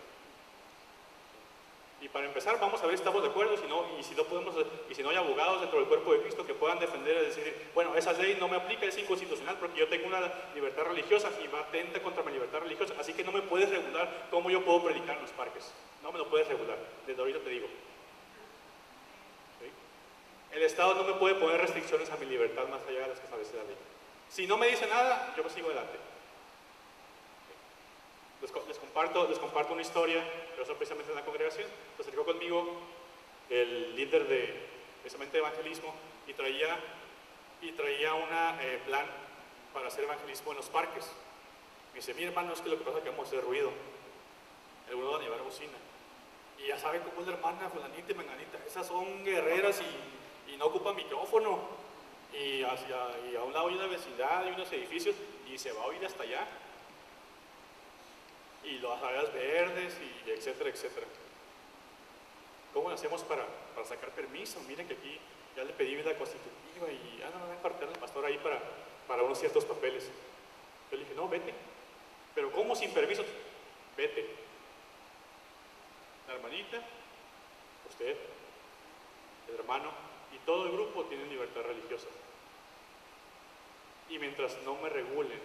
y para empezar vamos a ver si estamos de acuerdo, y si no hay abogados dentro del cuerpo de Cristo que puedan defender y decir, bueno, esa ley no me aplica, es inconstitucional porque yo tengo una libertad religiosa y va atenta contra mi libertad religiosa, así que no me puedes regular cómo yo puedo predicar en los parques, no me lo puedes regular, desde ahorita te digo. ¿Sí? El Estado no me puede poner restricciones a mi libertad más allá de las que establece la ley. Si no me dice nada, yo sigo adelante. Les comparto una historia, pero eso precisamente en la congregación. Se acercó conmigo el líder precisamente de evangelismo y traía un plan para hacer evangelismo en los parques. Me dice, mira hermano, es que lo que pasa es que vamos a hacer ruido. Algunos van a llevar bocina. Y ya sabe cómo es la hermana fulanita y menganita, esas son guerreras y no ocupan micrófono, y a un lado hay una vecindad y unos edificios, y se va a oír hasta allá, y las áreas verdes, y etcétera, etcétera. ¿Cómo lo hacemos para sacar permiso? Miren que aquí ya le pedí la constitutiva y no me va a impartir al pastor ahí para unos ciertos papeles. Yo le dije, no, vete. ¿Pero cómo sin permiso? Vete. La hermanita, usted, el hermano y todo el grupo tienen libertad religiosa. Y mientras no me regulen,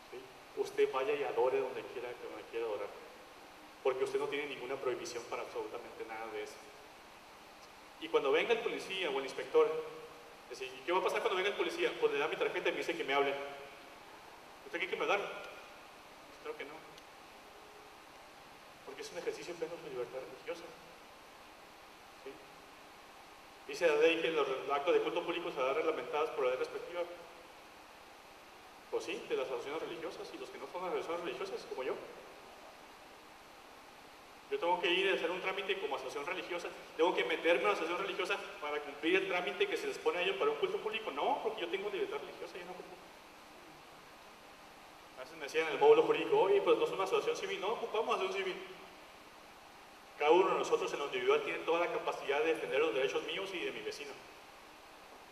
¿sí?, usted vaya y adore donde quiera adorar. Porque usted no tiene ninguna prohibición para absolutamente nada de eso. Y cuando venga el policía o el inspector, decir, ¿qué va a pasar cuando venga el policía? Pues le da mi tarjeta y me dice que me hable. ¿Usted qué me da? Pues creo que no. Porque es un ejercicio pleno de libertad religiosa. ¿Sí? Dice la ley que los actos de culto público se darán reglamentados por la ley respectiva. Pues sí, de las asociaciones religiosas y los que no son asociaciones religiosas, como yo. Yo tengo que ir a hacer un trámite como asociación religiosa, tengo que meterme en una asociación religiosa para cumplir el trámite que se les pone a ellos para un culto público. No, porque yo tengo libertad religiosa y yo no ocupo. A veces me decían en el módulo jurídico, oye, pues no es una asociación civil. No ocupamos asociación civil. Cada uno de nosotros en lo individual tiene toda la capacidad de defender los derechos míos y de mi vecino.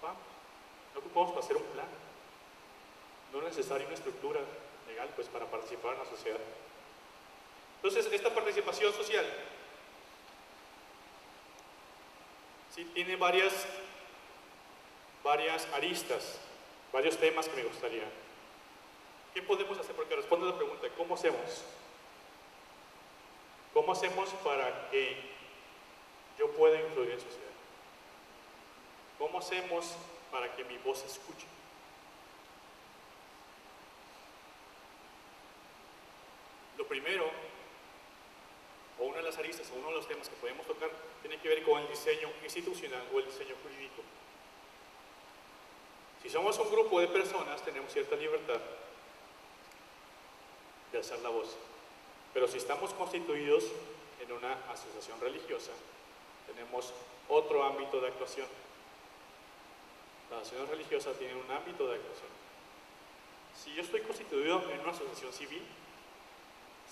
No ocupamos para hacer un plan. No es necesaria una estructura legal pues, para participar en la sociedad. Entonces, esta participación social sí tiene varias aristas, varios temas que me gustaría. ¿Qué podemos hacer? Porque responde a la pregunta, ¿cómo hacemos? ¿Cómo hacemos para que yo pueda influir en sociedad? ¿Cómo hacemos para que mi voz se escuche? Lo primero, o una de las aristas, o uno de los temas que podemos tocar, tiene que ver con el diseño institucional o el diseño jurídico. Si somos un grupo de personas, tenemos cierta libertad de alzar la voz. Pero si estamos constituidos en una asociación religiosa, tenemos otro ámbito de actuación. Las asociaciones religiosas tienen un ámbito de actuación. Si yo estoy constituido en una asociación civil,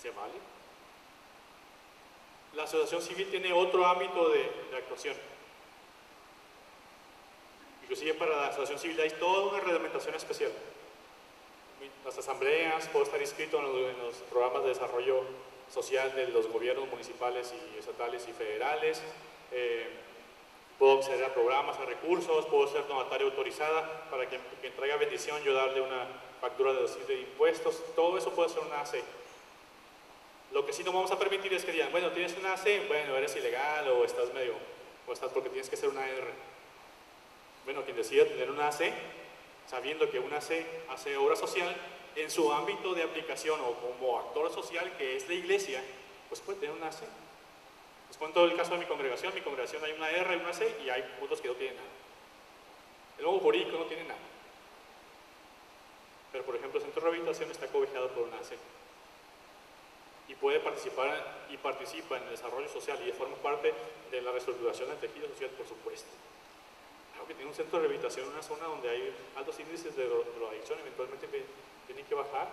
¿se vale? La asociación civil tiene otro ámbito de actuación. Inclusive para la asociación civil hay toda una reglamentación especial. Las asambleas, puedo estar inscrito en los programas de desarrollo social de los gobiernos municipales y estatales y federales, puedo acceder a programas, a recursos, puedo ser donataria autorizada para que traiga bendición, yo darle una factura de impuestos, todo eso puede ser una AC. Lo que sí no vamos a permitir es que digan, bueno, tienes una AC, bueno, eres ilegal o estás porque tienes que ser una R. Bueno, quien decida tener una AC, sabiendo que una AC hace obra social en su ámbito de aplicación o como actor social que es la iglesia, pues puede tener una AC. Les cuento el caso de mi congregación hay una R y una C y hay puntos que no tienen nada. El nuevo jurídico no tiene nada. Pero por ejemplo el centro de rehabilitación está cobijado por una AC. Y puede participar y participa en el desarrollo social y forma parte de la reestructuración del tejido social, por supuesto. Claro que tiene un centro de rehabilitación en una zona donde hay altos índices de drogadicción, eventualmente tienen que bajar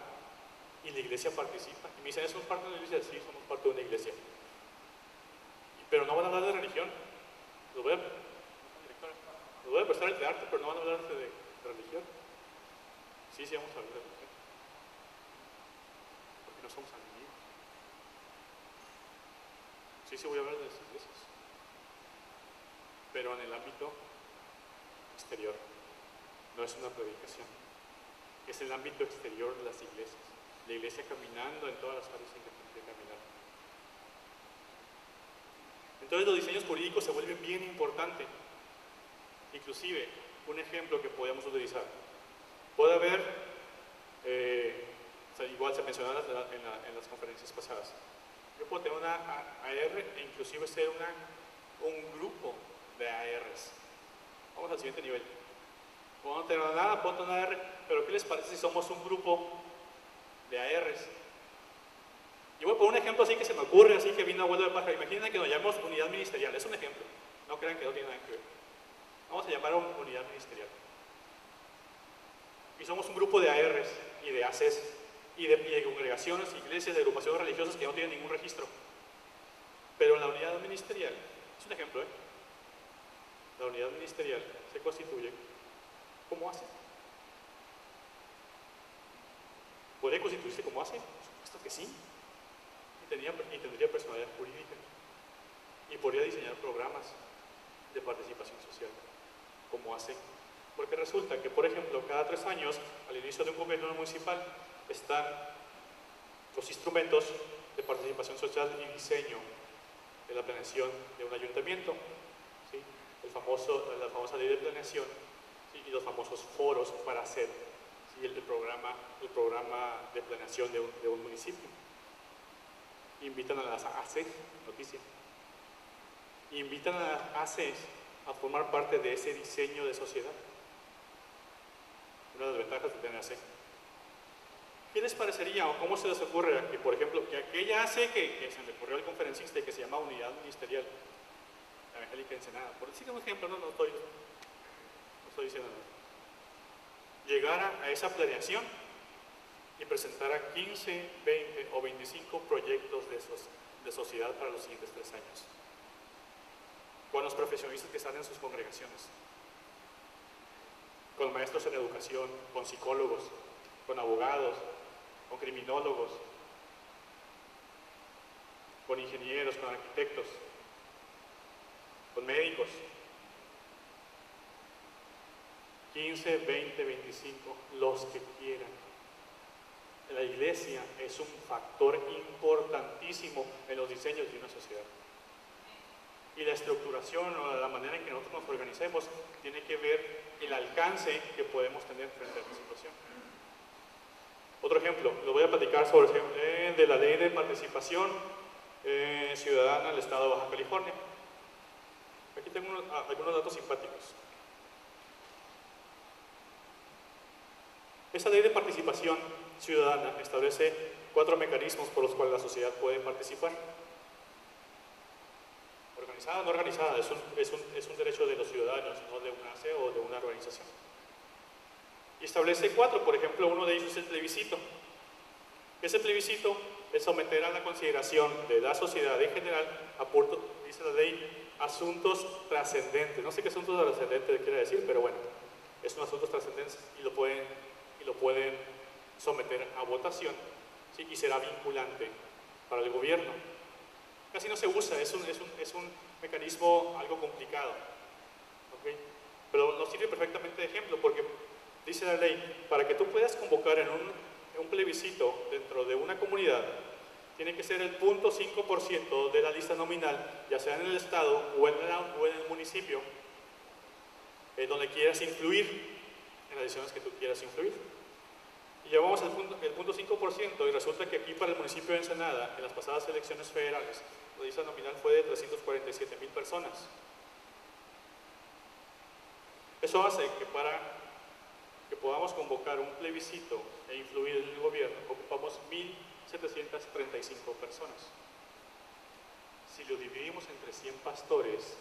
y la iglesia participa. Y me dicen, ¿somos parte de una iglesia? Sí, somos parte de una iglesia. Pero no van a hablar de religión. Los voy a prestar el de arte, pero no van a hablar de religión. Sí, vamos a hablar de religión. Porque no somos amigos. Sí, voy a hablar de las iglesias. Pero en el ámbito exterior. No es una predicación. Es el ámbito exterior de las iglesias. La iglesia caminando en todas las áreas en que tiene que caminar. Entonces los diseños jurídicos se vuelven bien importantes. Inclusive, un ejemplo que podemos utilizar. Puede haber, igual se mencionaba en las conferencias pasadas, yo puedo tener una AR e inclusive ser un grupo de ARs. Vamos al siguiente nivel. Puedo no tener nada, puedo tener una AR, pero ¿qué les parece si somos un grupo de ARs? Y voy a poner un ejemplo así que se me ocurre, así que vino abuelo de pájaro. Imaginen que nos llamamos unidad ministerial, es un ejemplo. No crean que no tiene nada que ver. Vamos a llamar a una unidad ministerial. Y somos un grupo de ARs y de ACs y de congregaciones, iglesias, de agrupaciones religiosas que no tienen ningún registro. Pero en la unidad ministerial, es un ejemplo, la unidad ministerial se constituye como ACE. ¿Podría constituirse como ACE? Por supuesto que sí. Y tendría personalidad jurídica. Y podría diseñar programas de participación social como ACE. Porque resulta que, por ejemplo, cada 3 años, al inicio de un gobierno municipal, están los instrumentos de participación social y diseño de la planeación de un ayuntamiento, ¿sí? La famosa ley de planeación, ¿sí? Y los famosos foros para hacer, ¿sí? el programa de planeación de un municipio. Invitan a las ACES, noticia, invitan a las ACES a formar parte de ese diseño de sociedad. Una de las ventajas de tener ACE. ¿Qué les parecería o cómo se les ocurre que, por ejemplo, que aquella ACE que se me ocurrió al conferencista y que se llama Unidad Ministerial, la Evangélica Ensenada, por decir un ejemplo, no estoy diciendo nada, llegara a esa planeación y presentara 15, 20 o 25 proyectos de sociedad para los siguientes 3 años, con los profesionistas que están en sus congregaciones, con maestros en educación, con psicólogos, con abogados, con criminólogos, con ingenieros, con arquitectos, con médicos. 15, 20, 25, los que quieran. La iglesia es un factor importantísimo en los diseños de una sociedad. Y la estructuración o la manera en que nosotros nos organicemos tiene que ver el alcance que podemos tener frente a esta situación. Otro ejemplo, lo voy a platicar sobre de la ley de participación ciudadana del estado de Baja California. Aquí tengo algunos datos simpáticos. Esa ley de participación ciudadana establece 4 mecanismos por los cuales la sociedad puede participar. Organizada o no organizada, es un derecho de los ciudadanos, no de una ACE o de una organización. Y establece 4, por ejemplo, uno de ellos es el plebiscito. Ese plebiscito es someter a la consideración de la sociedad en general, dice la ley, asuntos trascendentes. No sé qué asuntos trascendentes quiere decir, pero bueno, son asuntos trascendentes y lo pueden someter a votación, ¿sí? Y será vinculante para el gobierno. Casi no se usa, es un mecanismo algo complicado, ¿okay? Pero nos sirve perfectamente de ejemplo porque dice la ley, para que tú puedas convocar en un plebiscito dentro de una comunidad, tiene que ser el 0.5% de la lista nominal, ya sea en el estado o en el municipio, donde quieras influir, en las decisiones que tú quieras influir. Y llevamos el 0.5% y resulta que aquí para el municipio de Ensenada, en las pasadas elecciones federales, la lista nominal fue de 347,000 personas. Eso hace que para que podamos convocar un plebiscito e influir en el gobierno, ocupamos 1,735 personas. Si lo dividimos entre 100 pastores,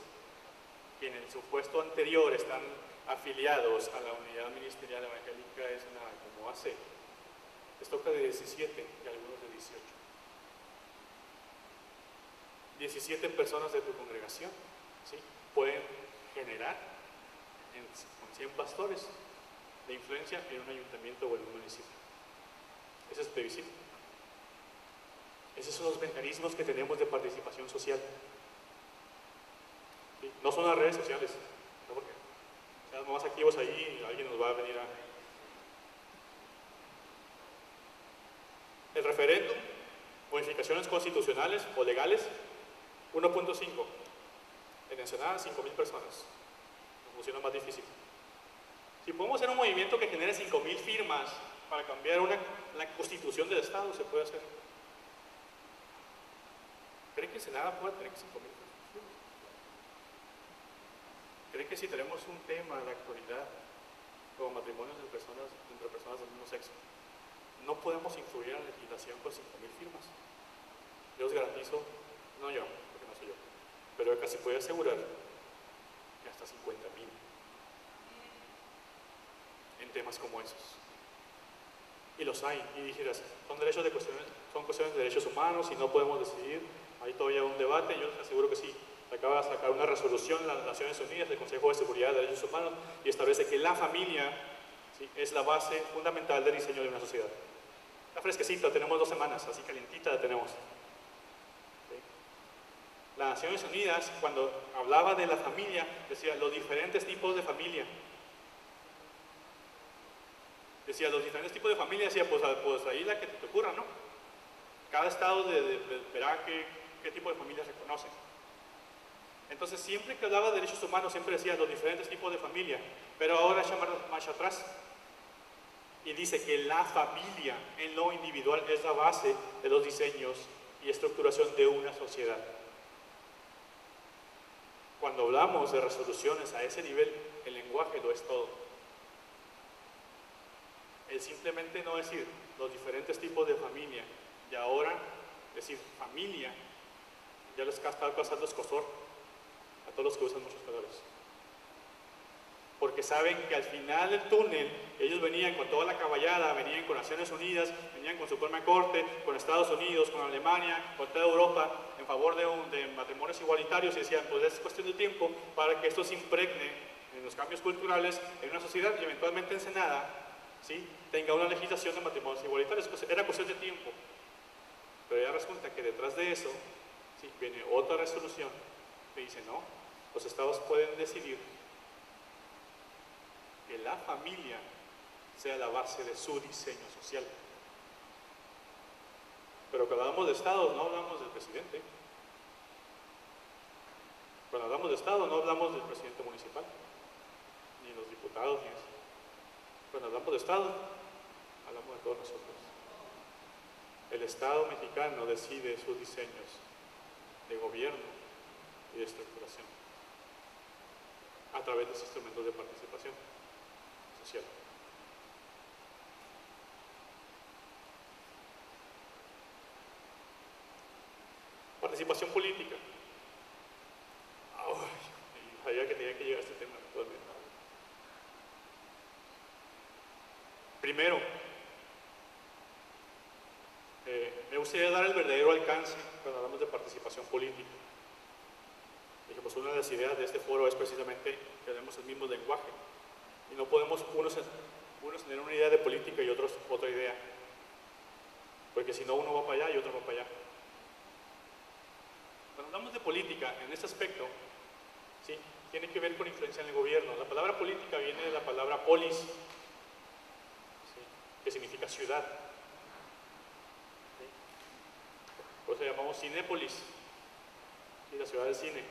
que en el supuesto anterior están afiliados a la unidad ministerial evangélica Ensenada como AC, les toca de 17 y algunos de 18. 17 personas de tu congregación, ¿sí? Pueden generar con 100 pastores de influencia en un ayuntamiento o en un municipio. Ese es plebiscito. Esos son los mecanismos que tenemos de participación social. ¿Sí? No son las redes sociales, no, porque seamos más activos ahí, alguien nos va a venir a... El referéndum, modificaciones constitucionales o legales, 1.5. En Ensenada, 5,000 personas. Nos funciona más difícil. Si podemos hacer un movimiento que genere 5,000 firmas para cambiar la constitución del Estado, se puede hacer. ¿Creen que Ensenada pueda tener 5,000 firmas? ¿Creen que si tenemos un tema de la actualidad, como matrimonios entre personas del mismo sexo, no podemos influir en la legislación con 5,000 firmas? Yo os garantizo, no yo, porque no soy yo, pero yo casi puedo asegurar que hasta 50,000 en temas como esos. Y los hay, y dijeras, son cuestiones de derechos humanos y no podemos decidir, hay todavía un debate. Yo les aseguro que sí. Acaba de sacar una resolución las Naciones Unidas, el Consejo de Seguridad de Derechos Humanos, y establece que la familia, ¿sí?, es la base fundamental del diseño de una sociedad. Está fresquecita, tenemos 2 semanas, así calientita la tenemos. ¿Sí? Las Naciones Unidas, cuando hablaba de la familia, decía los diferentes tipos de familia. Decía los diferentes tipos de familia, decía pues ahí la que te ocurra, ¿no? Cada estado verá qué tipo de familia reconoce. Entonces, siempre que hablaba de derechos humanos, siempre decía los diferentes tipos de familia, pero ahora echa marcha atrás y dice que la familia en lo individual es la base de los diseños y estructuración de una sociedad. Cuando hablamos de resoluciones a ese nivel, el lenguaje lo es todo. El simplemente no decir los diferentes tipos de familia y ahora decir familia, ya les está pasando escozor a todos los que usan muchos colores. Porque saben que al final del túnel ellos venían con toda la caballada, venían con Naciones Unidas, venían con Suprema Corte, con Estados Unidos, con Alemania, con toda Europa, en favor de matrimonios igualitarios, y decían, pues es cuestión de tiempo para que esto se impregne en los cambios culturales en una sociedad y eventualmente en Senada, ¿sí?, tenga una legislación de matrimonios igualitarios. Pues era cuestión de tiempo. Pero ya resulta que detrás de eso, ¿sí?, viene otra resolución que dice, no, los estados pueden decidir que la familia sea la base de su diseño social. Pero cuando hablamos de estados, no hablamos del presidente. Cuando hablamos de estado, no hablamos del presidente municipal, ni los diputados, ni eso. Cuando hablamos de estado, hablamos de todos nosotros. El Estado mexicano decide sus diseños de gobierno y de estructuración a través de los instrumentos de participación social. Participación política. Sabía que tenía que llegar a este tema actualmente. Primero, me gustaría dar el verdadero alcance cuando hablamos de participación política. Dije, pues una de las ideas de este foro es precisamente que tenemos el mismo lenguaje y no podemos unos tener una idea de política y otros otra idea, porque si no uno va para allá y otro va para allá. Cuando hablamos de política en este aspecto, ¿sí?, tiene que ver con influencia en el gobierno. La palabra política viene de la palabra polis, ¿sí?, que significa ciudad. Por eso llamamos Cinépolis, ¿sí?, la ciudad del cine.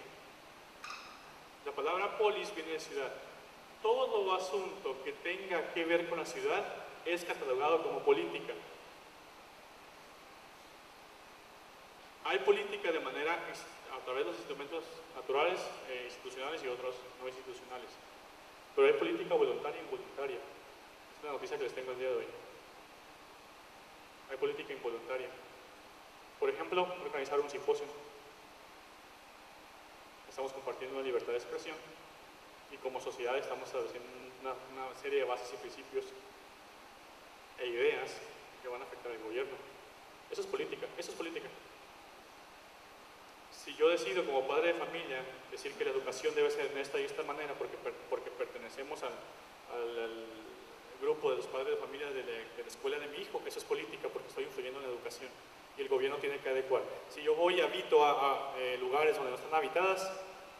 La palabra polis viene de ciudad. Todo asunto que tenga que ver con la ciudad es catalogado como política. Hay política de manera a través de los instrumentos naturales, institucionales y otros no institucionales. Pero hay política voluntaria e involuntaria. Es la noticia que les tengo el día de hoy. Hay política involuntaria. Por ejemplo, organizar un simposio. Estamos compartiendo una libertad de expresión y como sociedad estamos estableciendo una serie de bases y principios e ideas que van a afectar al gobierno. Eso es política, eso es política. Si yo decido como padre de familia decir que la educación debe ser de esta y esta manera porque pertenecemos al grupo de los padres de familia de la escuela de mi hijo, eso es política porque estoy influyendo en la educación y el gobierno tiene que adecuar. Si yo voy y habito a lugares donde no están habitadas,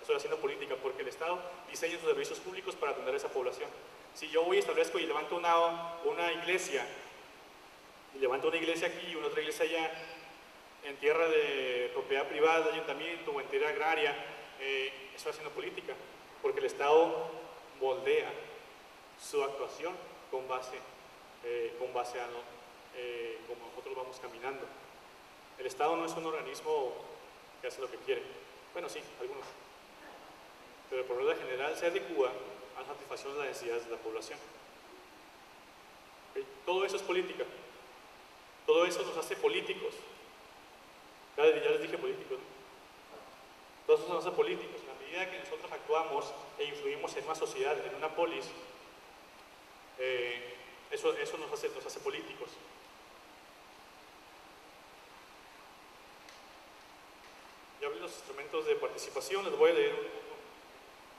estoy haciendo política porque el Estado diseña sus servicios públicos para atender a esa población. Si yo voy y establezco y levanto una iglesia, y levanto una iglesia aquí y una otra iglesia allá, en tierra de propiedad privada del ayuntamiento o en tierra agraria, estoy haciendo política, porque el Estado moldea su actuación con base a como nosotros vamos caminando. El Estado no es un organismo que hace lo que quiere. Bueno, sí, algunos. Pero por regla general se adecua a la satisfacción de las necesidades de la población. ¿Okay? Todo eso es política. Todo eso nos hace políticos. Ya les dije políticos, ¿no? Todos esos son políticos. En la medida que nosotros actuamos e influimos en una sociedad, en una polis, eso nos hace políticos. Ya hablé de los instrumentos de participación, les voy a leer un poco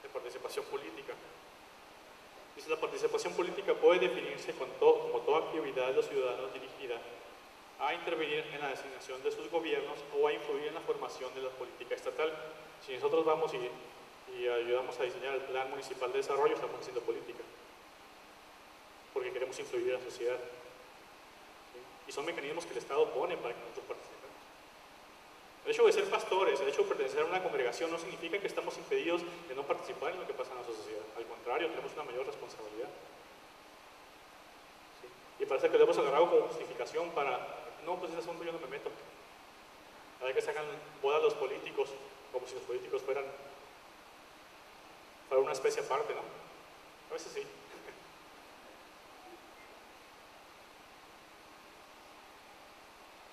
de participación política. Dice, la participación política puede definirse como toda actividad de los ciudadanos dirigida a intervenir en la designación de sus gobiernos o a influir en la formación de la política estatal. Si nosotros vamos y ayudamos a diseñar el plan municipal de desarrollo, estamos haciendo política, porque queremos influir en la sociedad. ¿Sí? Y son mecanismos que el Estado pone para que nosotros participemos. El hecho de ser pastores, el hecho de pertenecer a una congregación no significa que estamos impedidos de no participar en lo que pasa en nuestra sociedad. Al contrario, tenemos una mayor responsabilidad. ¿Sí? Y parece que lo hemos agarrado como justificación para, no, pues ese asunto yo no me meto. Hay que sacan boda a los políticos, como si los políticos fueran una especie aparte, ¿no? A veces sí.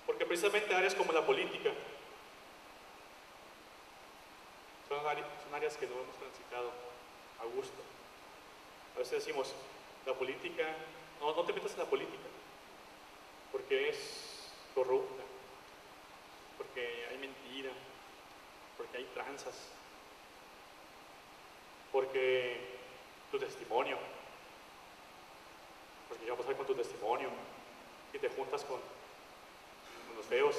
Porque precisamente áreas como la política son áreas que no hemos transitado a gusto. A veces decimos, la política, no te metas en la política, porque es corrupta, porque hay mentira, porque hay tranzas, porque tu testimonio, porque ya vas a ver con tu testimonio y te juntas con los feos.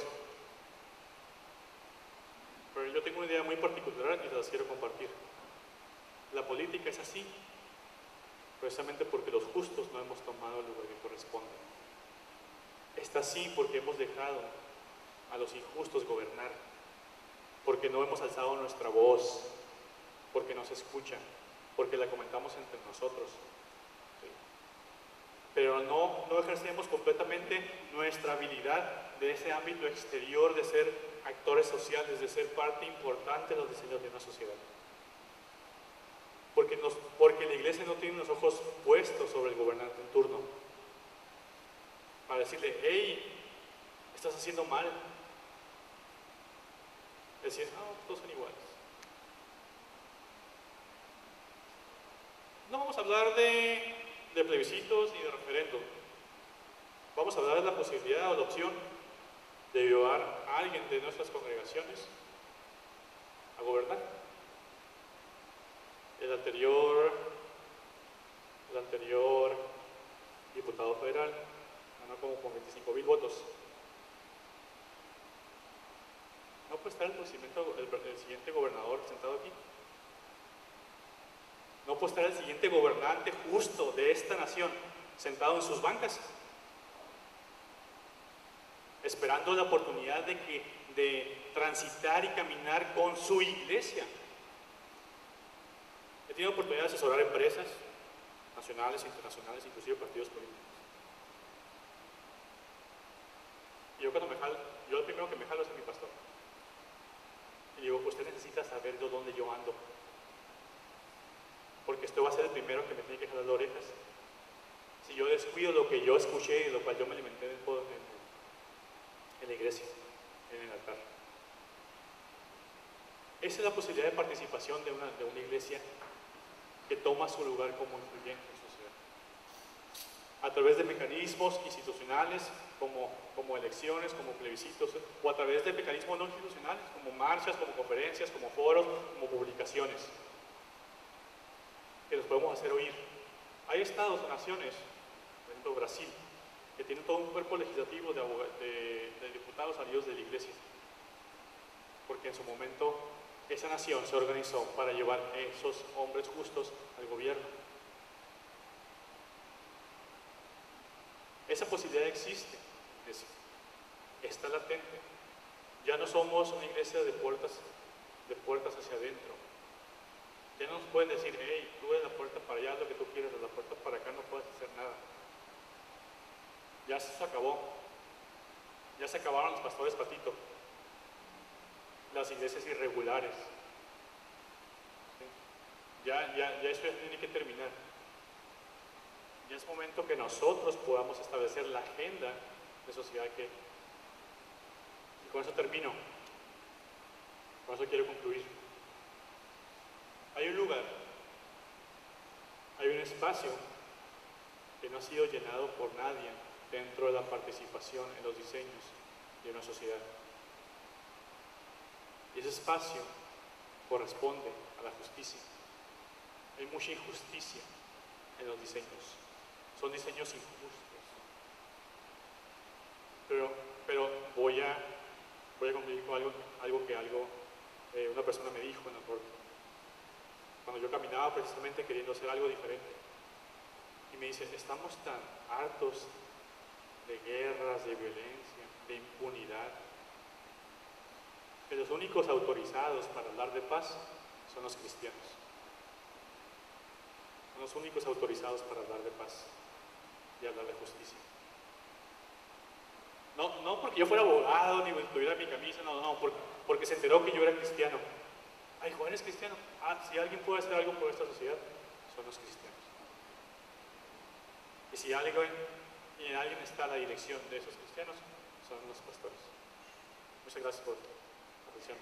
Pero yo tengo una idea muy particular y las quiero compartir. La política es así, precisamente porque los justos no hemos tomado el lugar que corresponde. Está así porque hemos dejado a los injustos gobernar, porque no hemos alzado nuestra voz, porque nos escuchan, porque la comentamos entre nosotros. ¿Sí? Pero no ejercemos completamente nuestra habilidad de ese ámbito exterior de ser actores sociales, de ser parte importante de los diseños de una sociedad. Porque la iglesia no tiene los ojos puestos sobre el gobernante en turno para decirle, hey, estás haciendo mal. Decir, no, todos son iguales. No vamos a hablar de plebiscitos ni de referéndum. Vamos a hablar de la posibilidad o la opción de llevar a alguien de nuestras congregaciones a gobernar. El anterior diputado federal ganó como con 25,000 votos. ¿No puede estar el siguiente gobernador sentado aquí? ¿No puede estar el siguiente gobernante justo de esta nación sentado en sus bancas? Esperando la oportunidad de transitar y caminar con su iglesia. He tenido oportunidad de asesorar empresas nacionales, internacionales, inclusive partidos políticos. Y yo el primero que me jalo es a mi pastor. Y digo, usted necesita saber de dónde yo ando, porque usted va a ser el primero que me tiene que jalar las orejas. Si yo descuido lo que yo escuché y de lo cual yo me alimenté en la iglesia, en el altar. Esa es la posibilidad de participación de una iglesia que toma su lugar como influyente en su sociedad. A través de mecanismos institucionales como elecciones, como plebiscitos, o a través de mecanismos no institucionales como marchas, como conferencias, como foros, como publicaciones, que los podemos hacer oír. Hay estados o naciones, por ejemplo Brasil, que tienen todo un cuerpo legislativo de diputados salidos de la iglesia, porque en su momento esa nación se organizó para llevar a esos hombres justos al gobierno. Esa posibilidad existe, está latente. Ya no somos una iglesia de puertas hacia adentro. Ya no nos pueden decir, hey, tú de la puerta para allá, lo que tú quieres, de la puerta para acá no puedes hacer nada. Ya se acabó. Ya se acabaron los pastores patito. Las iglesias irregulares. ¿Sí? Ya eso tiene que terminar. Ya es momento que nosotros podamos establecer la agenda de sociedad y con eso termino. Con eso quiero concluir. Hay un lugar, hay un espacio que no ha sido llenado por nadie dentro de la participación en los diseños de una sociedad. Y ese espacio corresponde a la justicia. Hay mucha injusticia en los diseños. Son diseños injustos. Pero voy a concluir con algo que una persona me dijo en el corte. Cuando yo caminaba precisamente queriendo hacer algo diferente. Y me dice, estamos tan hartos de guerras, de violencia, de impunidad, que los únicos autorizados para hablar de paz son los cristianos. Son los únicos autorizados para hablar de paz y hablar de justicia. No porque yo fuera abogado ni tuviera mi camisa, no, porque se enteró que yo era cristiano. Ay, Juan es cristiano. Si alguien puede hacer algo por esta sociedad, son los cristianos. Y si en alguien está a la dirección de esos cristianos, son los pastores. Muchas gracias por la atención.